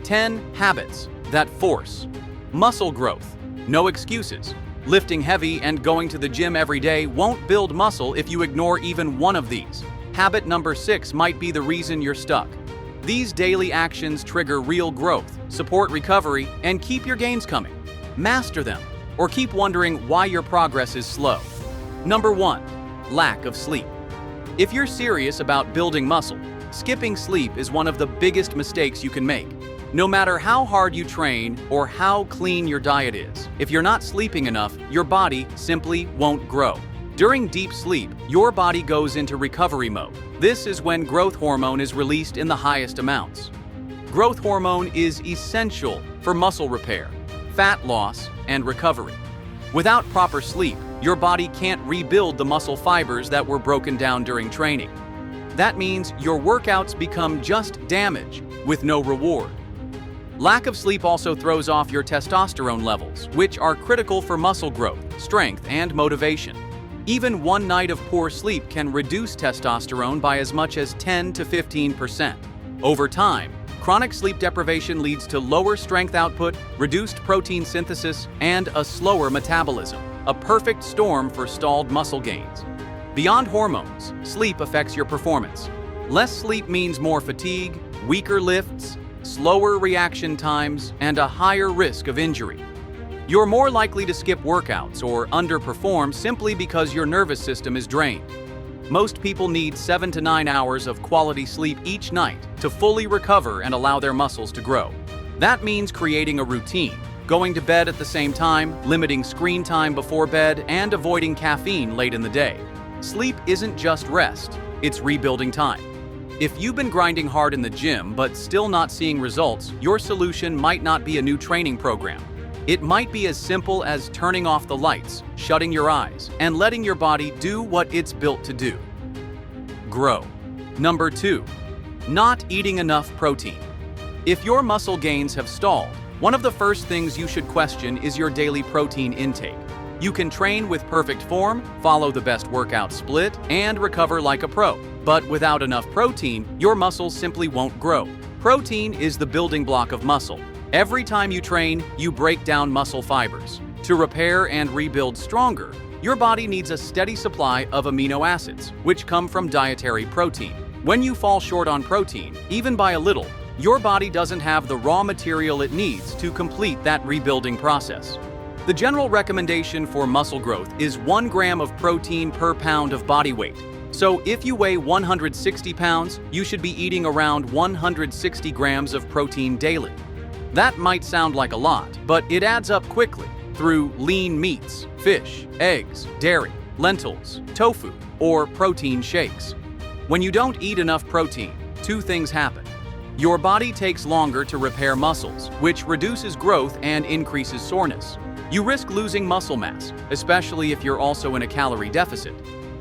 10 habits that force muscle growth. No excuses. Lifting heavy and going to the gym every day won't build muscle if you ignore even one of these. Habit number 6 might be the reason you're stuck. These daily actions trigger real growth, support recovery, and keep your gains coming. Master them, or keep wondering why your progress is slow. Number 1. Lack of sleep. If you're serious about building muscle, skipping sleep is one of the biggest mistakes you can make. No matter how hard you train or how clean your diet is, if you're not sleeping enough, your body simply won't grow. During deep sleep, your body goes into recovery mode. This is when growth hormone is released in the highest amounts. Growth hormone is essential for muscle repair, fat loss, and recovery. Without proper sleep, your body can't rebuild the muscle fibers that were broken down during training. That means your workouts become just damage with no reward. Lack of sleep also throws off your testosterone levels, which are critical for muscle growth, strength, and motivation. Even one night of poor sleep can reduce testosterone by as much as 10 to 15%. Over time, chronic sleep deprivation leads to lower strength output, reduced protein synthesis, and a slower metabolism, a perfect storm for stalled muscle gains. Beyond hormones, sleep affects your performance. Less sleep means more fatigue, weaker lifts, slower reaction times, and a higher risk of injury. You're more likely to skip workouts or underperform simply because your nervous system is drained. Most people need 7 to 9 hours of quality sleep each night to fully recover and allow their muscles to grow. That means creating a routine, going to bed at the same time, limiting screen time before bed, and avoiding caffeine late in the day. Sleep isn't just rest, it's rebuilding time. If you've been grinding hard in the gym but still not seeing results, your solution might not be a new training program. It might be as simple as turning off the lights, shutting your eyes, and letting your body do what it's built to do. Grow. Number 2. Not eating enough protein. If your muscle gains have stalled, one of the first things you should question is your daily protein intake. You can train with perfect form, follow the best workout split, and recover like a pro. But without enough protein, your muscles simply won't grow. Protein is the building block of muscle. Every time you train, you break down muscle fibers. To repair and rebuild stronger, your body needs a steady supply of amino acids, which come from dietary protein. When you fall short on protein, even by a little, your body doesn't have the raw material it needs to complete that rebuilding process. The general recommendation for muscle growth is 1 gram of protein per pound of body weight. So if you weigh 160 pounds, you should be eating around 160 grams of protein daily. That might sound like a lot, but it adds up quickly through lean meats, fish, eggs, dairy, lentils, tofu, or protein shakes. When you don't eat enough protein, 2 things happen. Your body takes longer to repair muscles, which reduces growth and increases soreness. You risk losing muscle mass, especially if you're also in a calorie deficit.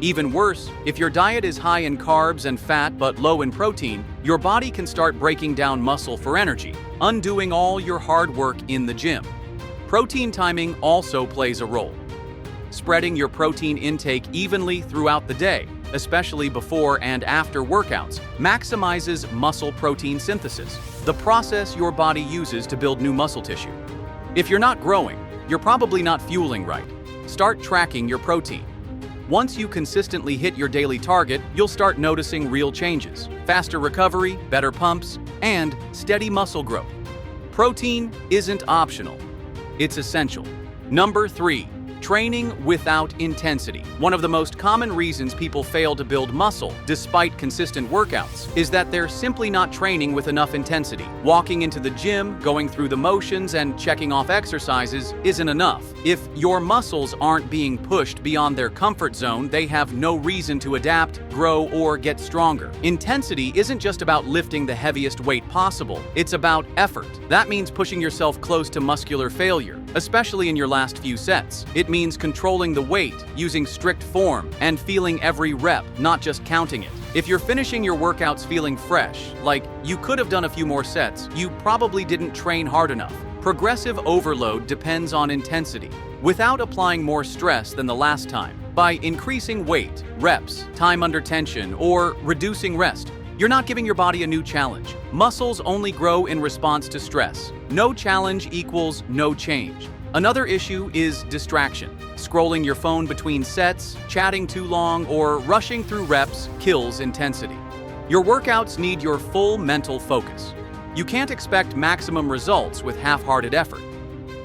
Even worse, if your diet is high in carbs and fat but low in protein, your body can start breaking down muscle for energy, undoing all your hard work in the gym. Protein timing also plays a role. Spreading your protein intake evenly throughout the day, especially before and after workouts, maximizes muscle protein synthesis, the process your body uses to build new muscle tissue. If you're not growing, you're probably not fueling right. Start tracking your protein. Once you consistently hit your daily target, you'll start noticing real changes: faster recovery, better pumps, and steady muscle growth. Protein isn't optional, it's essential. Number 3. Training without intensity. One of the most common reasons people fail to build muscle despite consistent workouts is that they're simply not training with enough intensity. Walking into the gym, going through the motions, and checking off exercises isn't enough. If your muscles aren't being pushed beyond their comfort zone, they have no reason to adapt, grow, or get stronger. Intensity isn't just about lifting the heaviest weight possible, it's about effort. That means pushing yourself close to muscular failure, especially in your last few sets. It means controlling the weight, using strict form, and feeling every rep, not just counting it. If you're finishing your workouts feeling fresh, like you could have done a few more sets, you probably didn't train hard enough. Progressive overload depends on intensity, without applying more stress than the last time. By increasing weight, reps, time under tension, or reducing rest, You're not giving your body a new challenge. Muscles only grow in response to stress. No challenge equals no change. Another issue is distraction. Scrolling your phone between sets, chatting too long, or rushing through reps kills intensity. Your workouts need your full mental focus. You can't expect maximum results with half-hearted effort.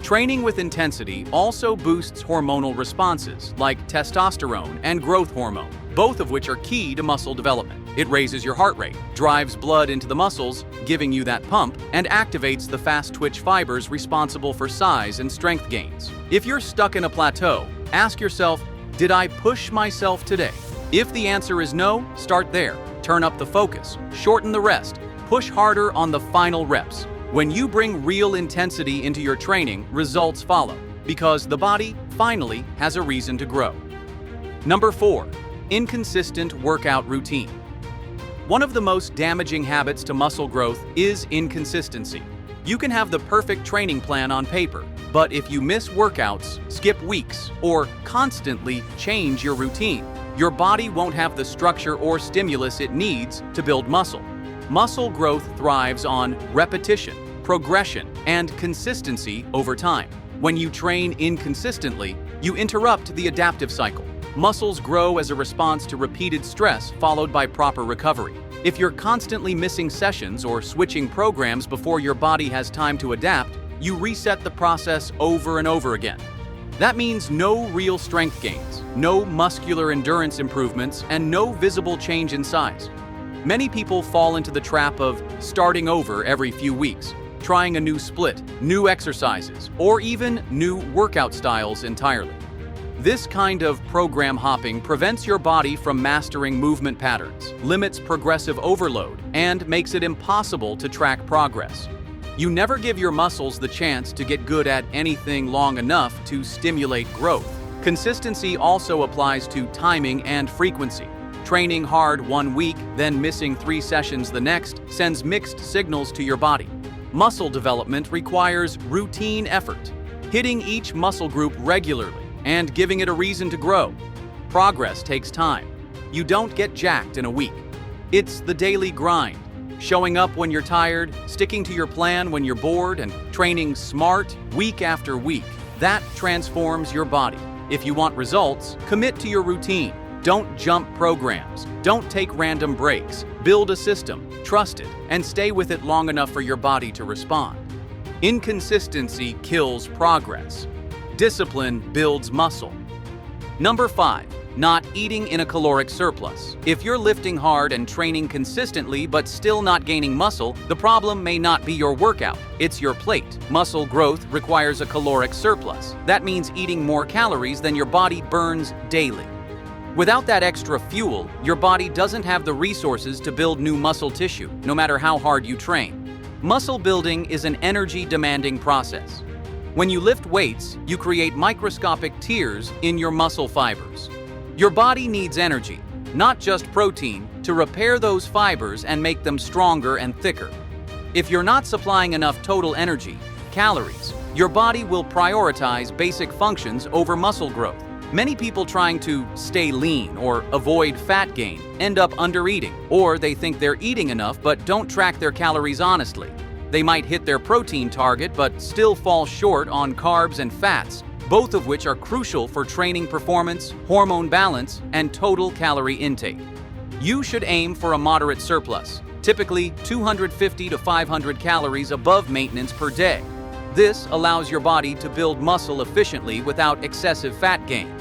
Training with intensity also boosts hormonal responses like testosterone and growth hormone, both of which are key to muscle development. It raises your heart rate, drives blood into the muscles, giving you that pump, and activates the fast-twitch fibers responsible for size and strength gains. If you're stuck in a plateau, ask yourself, did I push myself today? If the answer is no, start there. Turn up the focus, shorten the rest, push harder on the final reps. When you bring real intensity into your training, results follow, because the body finally has a reason to grow. Number 4, inconsistent workout routine. One of the most damaging habits to muscle growth is inconsistency. You can have the perfect training plan on paper, but if you miss workouts, skip weeks, or constantly change your routine, your body won't have the structure or stimulus it needs to build muscle. Muscle growth thrives on repetition, progression, and consistency over time. When you train inconsistently, you interrupt the adaptive cycle. Muscles grow as a response to repeated stress followed by proper recovery. If you're constantly missing sessions or switching programs before your body has time to adapt, you reset the process over and over again. That means no real strength gains, no muscular endurance improvements, and no visible change in size. Many people fall into the trap of starting over every few weeks, trying a new split, new exercises, or even new workout styles entirely. This kind of program hopping prevents your body from mastering movement patterns, limits progressive overload, and makes it impossible to track progress. You never give your muscles the chance to get good at anything long enough to stimulate growth. Consistency also applies to timing and frequency. Training hard one week, then missing 3 sessions the next, sends mixed signals to your body. Muscle development requires routine effort, hitting each muscle group regularly and giving it a reason to grow. Progress takes time. You don't get jacked in a week. It's the daily grind, showing up when you're tired, sticking to your plan when you're bored, and training smart week after week. That transforms your body. If you want results, commit to your routine. Don't jump programs. Don't take random breaks. Build a system, trust it, and stay with it long enough for your body to respond. Inconsistency kills progress. Discipline builds muscle. Number 5, not eating in a caloric surplus. If you're lifting hard and training consistently but still not gaining muscle, the problem may not be your workout, it's your plate. Muscle growth requires a caloric surplus. That means eating more calories than your body burns daily. Without that extra fuel, your body doesn't have the resources to build new muscle tissue, no matter how hard you train. Muscle building is an energy-demanding process. When you lift weights, you create microscopic tears in your muscle fibers. Your body needs energy, not just protein, to repair those fibers and make them stronger and thicker. If you're not supplying enough total energy, calories, your body will prioritize basic functions over muscle growth. Many people trying to stay lean or avoid fat gain end up undereating, or they think they're eating enough but don't track their calories honestly. They might hit their protein target but still fall short on carbs and fats, both of which are crucial for training performance, hormone balance, and total calorie intake. You should aim for a moderate surplus, typically 250 to 500 calories above maintenance per day. This allows your body to build muscle efficiently without excessive fat gain.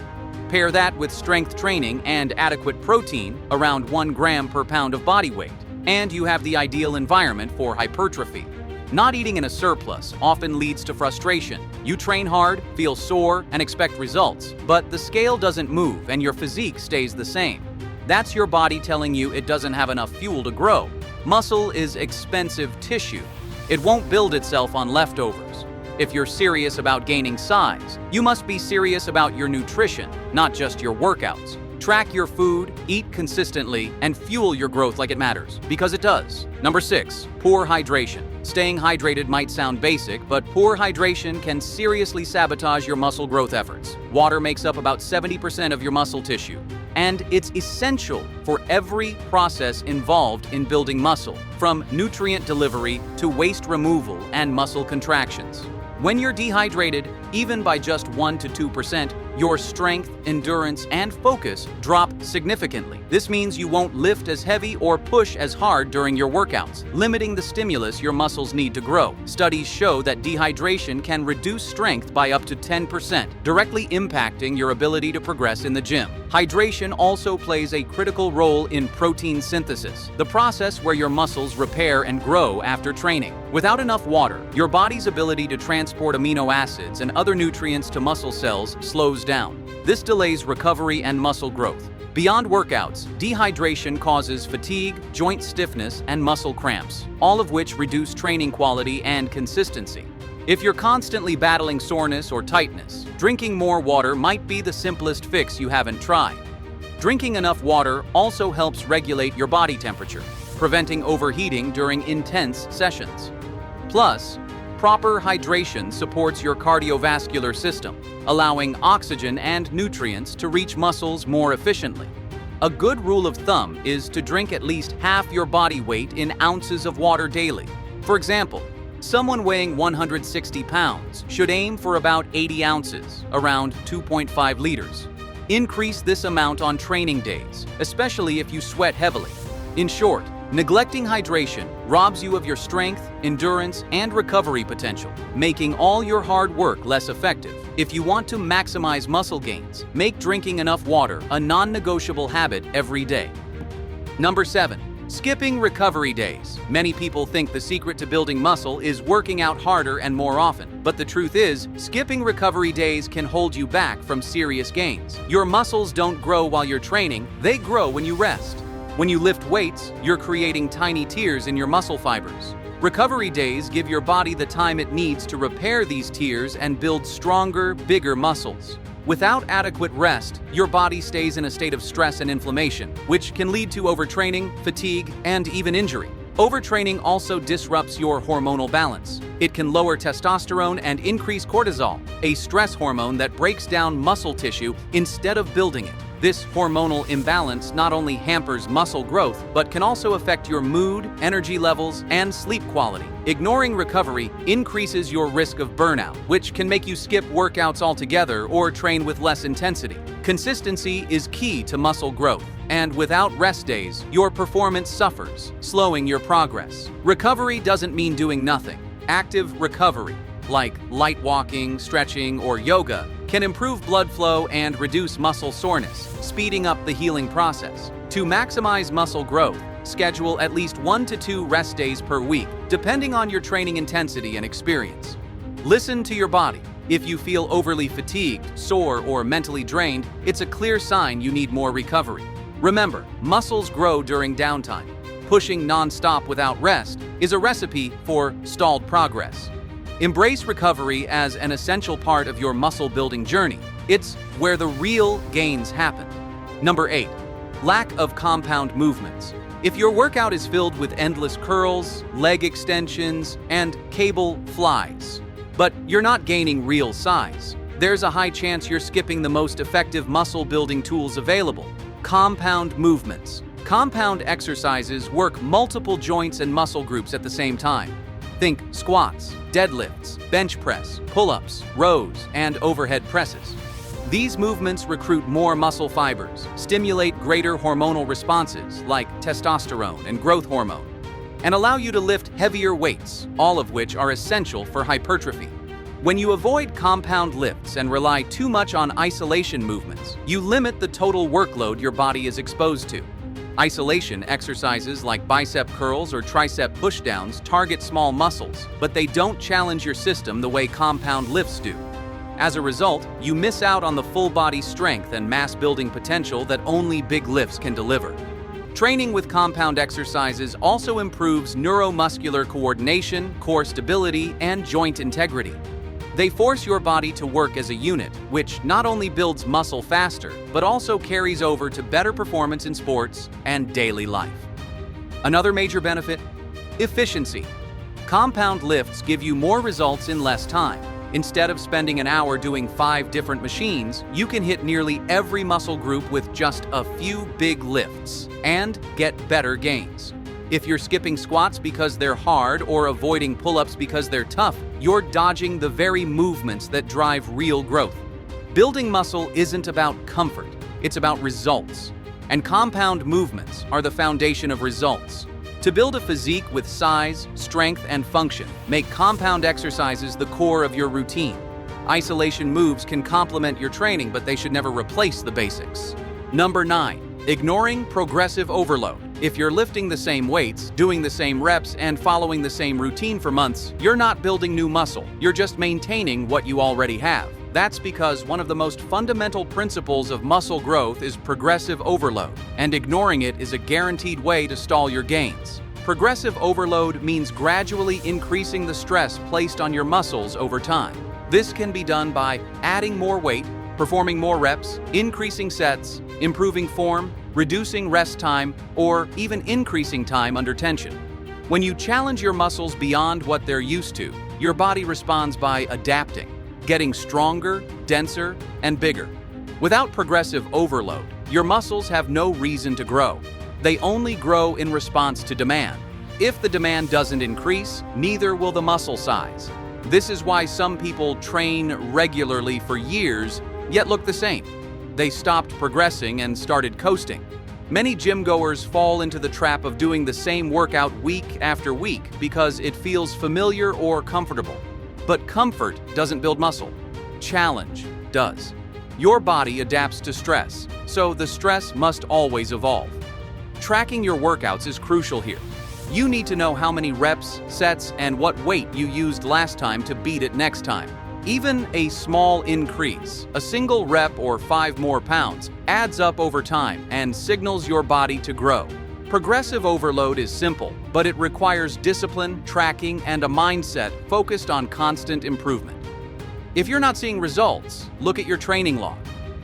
Pair that with strength training and adequate protein, around 1 gram per pound of body weight, and you have the ideal environment for hypertrophy. Not eating in a surplus often leads to frustration. You train hard, feel sore, and expect results, but the scale doesn't move and your physique stays the same. That's your body telling you it doesn't have enough fuel to grow. Muscle is expensive tissue. It won't build itself on leftovers. If you're serious about gaining size, you must be serious about your nutrition, not just your workouts. Track your food, eat consistently, and fuel your growth like it matters, because it does. Number 6, poor hydration. Staying hydrated might sound basic, but poor hydration can seriously sabotage your muscle growth efforts. Water makes up about 70% of your muscle tissue. and it's essential for every process involved in building muscle, from nutrient delivery to waste removal and muscle contractions. When you're dehydrated, even by just 1 to 2%, your strength, endurance, and focus drop significantly. This means you won't lift as heavy or push as hard during your workouts, limiting the stimulus your muscles need to grow. Studies show that dehydration can reduce strength by up to 10%, directly impacting your ability to progress in the gym. Hydration also plays a critical role in protein synthesis, the process where your muscles repair and grow after training. Without enough water, your body's ability to transport amino acids and other nutrients to muscle cells slows down. This delays recovery and muscle growth. Beyond workouts, dehydration causes fatigue, joint stiffness, and muscle cramps, all of which reduce training quality and consistency. If you're constantly battling soreness or tightness, drinking more water might be the simplest fix you haven't tried. Drinking enough water also helps regulate your body temperature, preventing overheating during intense sessions. Plus, proper hydration supports your cardiovascular system, allowing oxygen and nutrients to reach muscles more efficiently. A good rule of thumb is to drink at least half your body weight in ounces of water daily. For example, someone weighing 160 pounds should aim for about 80 ounces, around 2.5 liters. Increase this amount on training days, especially if you sweat heavily. In short, neglecting hydration robs you of your strength, endurance, and recovery potential, making all your hard work less effective. If you want to maximize muscle gains, make drinking enough water a non-negotiable habit every day. Number 7. Skipping recovery days. Many people think the secret to building muscle is working out harder and more often, but the truth is, skipping recovery days can hold you back from serious gains. Your muscles don't grow while you're training, they grow when you rest. When you lift weights, you're creating tiny tears in your muscle fibers. Recovery days give your body the time it needs to repair these tears and build stronger, bigger muscles. Without adequate rest, your body stays in a state of stress and inflammation, which can lead to overtraining, fatigue, and even injury. Overtraining also disrupts your hormonal balance. It can lower testosterone and increase cortisol, a stress hormone that breaks down muscle tissue instead of building it. This hormonal imbalance not only hampers muscle growth, but can also affect your mood, energy levels, and sleep quality. Ignoring recovery increases your risk of burnout, which can make you skip workouts altogether or train with less intensity. Consistency is key to muscle growth, and without rest days, your performance suffers, slowing your progress. Recovery doesn't mean doing nothing. Active recovery, like light walking, stretching, or yoga, can improve blood flow and reduce muscle soreness, speeding up the healing process. To maximize muscle growth, schedule at least 1 to 2 rest days per week, depending on your training intensity and experience. Listen to your body. If you feel overly fatigued, sore, or mentally drained, it's a clear sign you need more recovery. Remember, muscles grow during downtime. Pushing non-stop without rest is a recipe for stalled progress. Embrace recovery as an essential part of your muscle-building journey. It's where the real gains happen. Number 8. Lack of compound movements. If your workout is filled with endless curls, leg extensions, and cable flies, but you're not gaining real size, there's a high chance you're skipping the most effective muscle-building tools available: compound movements. Compound exercises work multiple joints and muscle groups at the same time. Think squats, deadlifts, bench press, pull-ups, rows, and overhead presses. These movements recruit more muscle fibers, stimulate greater hormonal responses like testosterone and growth hormone, and allow you to lift heavier weights, all of which are essential for hypertrophy. When you avoid compound lifts and rely too much on isolation movements, you limit the total workload your body is exposed to. Isolation exercises like bicep curls or tricep pushdowns target small muscles, but they don't challenge your system the way compound lifts do. As a result, you miss out on the full body strength and mass building potential that only big lifts can deliver. Training with compound exercises also improves neuromuscular coordination, core stability, and joint integrity. They force your body to work as a unit, which not only builds muscle faster, but also carries over to better performance in sports and daily life. Another major benefit: efficiency. Compound lifts give you more results in less time. Instead of spending an hour doing 5 different machines, you can hit nearly every muscle group with just a few big lifts and get better gains. If you're skipping squats because they're hard or avoiding pull-ups because they're tough, you're dodging the very movements that drive real growth. Building muscle isn't about comfort, it's about results. And compound movements are the foundation of results. To build a physique with size, strength, and function, make compound exercises the core of your routine. Isolation moves can complement your training, but they should never replace the basics. Number 9. Ignoring progressive overload. If you're lifting the same weights, doing the same reps, and following the same routine for months, you're not building new muscle. You're just maintaining what you already have. That's because one of the most fundamental principles of muscle growth is progressive overload, and ignoring it is a guaranteed way to stall your gains. Progressive overload means gradually increasing the stress placed on your muscles over time. This can be done by adding more weight, performing more reps, increasing sets, improving form, reducing rest time, or even increasing time under tension. When you challenge your muscles beyond what they're used to, your body responds by adapting, getting stronger, denser, and bigger. Without progressive overload, your muscles have no reason to grow. They only grow in response to demand. If the demand doesn't increase, neither will the muscle size. This is why some people train regularly for years, yet look the same. They stopped progressing and started coasting. Many gym goers fall into the trap of doing the same workout week after week because it feels familiar or comfortable. But comfort doesn't build muscle. Challenge does. Your body adapts to stress, so the stress must always evolve. Tracking your workouts is crucial here. You need to know how many reps, sets, and what weight you used last time to beat it next time. Even a small increase, a single rep or 5 more pounds, adds up over time and signals your body to grow. Progressive overload is simple, but it requires discipline, tracking, and a mindset focused on constant improvement. If you're not seeing results, look at your training log.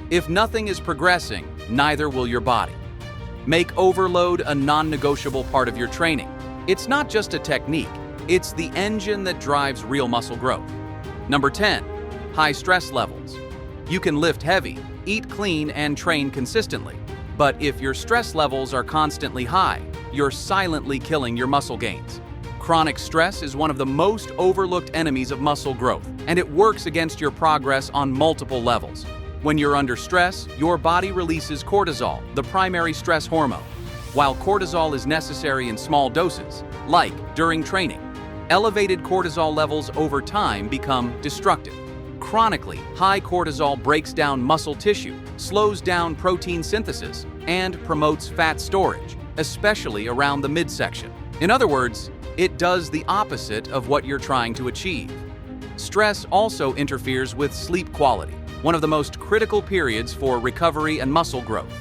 If nothing is progressing, neither will your body. Make overload a non-negotiable part of your training. It's not just a technique, it's the engine that drives real muscle growth. Number 10. High stress levels. You can lift heavy, eat clean, and train consistently. But if your stress levels are constantly high, you're silently killing your muscle gains. Chronic stress is one of the most overlooked enemies of muscle growth, and it works against your progress on multiple levels. When you're under stress, your body releases cortisol, the primary stress hormone. While cortisol is necessary in small doses, like during training, elevated cortisol levels over time become destructive. Chronically, high cortisol breaks down muscle tissue, slows down protein synthesis, and promotes fat storage, especially around the midsection. In other words, it does the opposite of what you're trying to achieve. Stress also interferes with sleep quality, one of the most critical periods for recovery and muscle growth.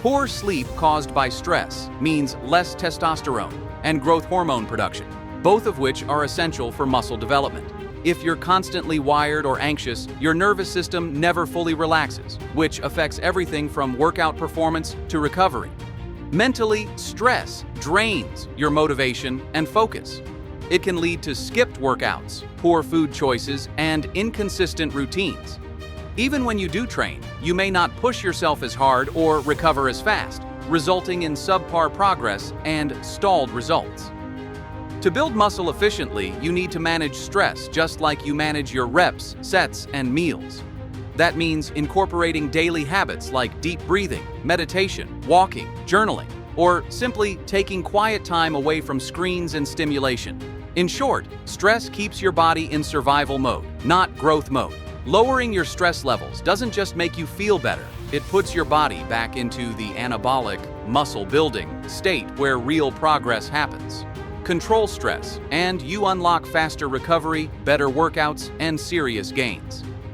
Poor sleep caused by stress means less testosterone and growth hormone production, both of which are essential for muscle development. If you're constantly wired or anxious, your nervous system never fully relaxes, which affects everything from workout performance to recovery. Mentally, stress drains your motivation and focus. It can lead to skipped workouts, poor food choices, and inconsistent routines. Even when you do train, you may not push yourself as hard or recover as fast, resulting in subpar progress and stalled results. To build muscle efficiently, you need to manage stress just like you manage your reps, sets, and meals. That means incorporating daily habits like deep breathing, meditation, walking, journaling, or simply taking quiet time away from screens and stimulation. In short, stress keeps your body in survival mode, not growth mode. Lowering your stress levels doesn't just make you feel better, it puts your body back into the anabolic, muscle-building state where real progress happens. Control stress, and you unlock faster recovery, better workouts, and serious gains.